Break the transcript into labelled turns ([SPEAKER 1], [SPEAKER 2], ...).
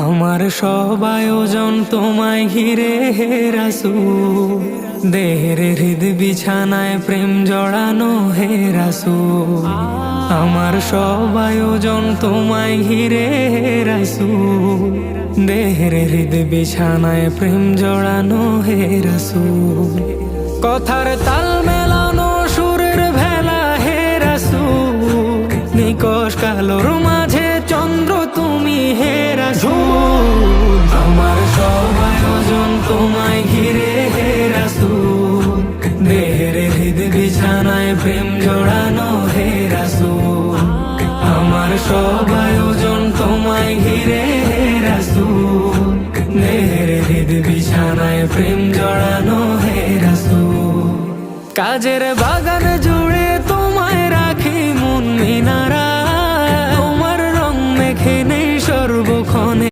[SPEAKER 1] আমার সব আয়োজন তোমায় ঘিরে হে রাসূল, দেহের হৃদ বিছানায় প্রেম জড়ানো হে রাসূল। আমার সব আয়োজন তোমায় ঘিরে হে রাসূল, দেহের হৃদ বিছানায় প্রেম জড়ানো হে রাসূল। কথার তাল মেলানো সুরের ভেলা হে রাসূল, নিকশ কালোর মাঝে চন্দ্র তুমি হে রাসূল। আমার সব আয়োজন তোমায় ঘিরে হে রাসূল, দেহের হৃদ বিছানায় প্রেম জড়ানো হে রাসূল। আমার সব আয়োজন তোমায় ঘিরে হে রাসূল, দেহের হৃদ বিছানায় প্রেম জড়ানো হে রাসূল। কাজের বাগান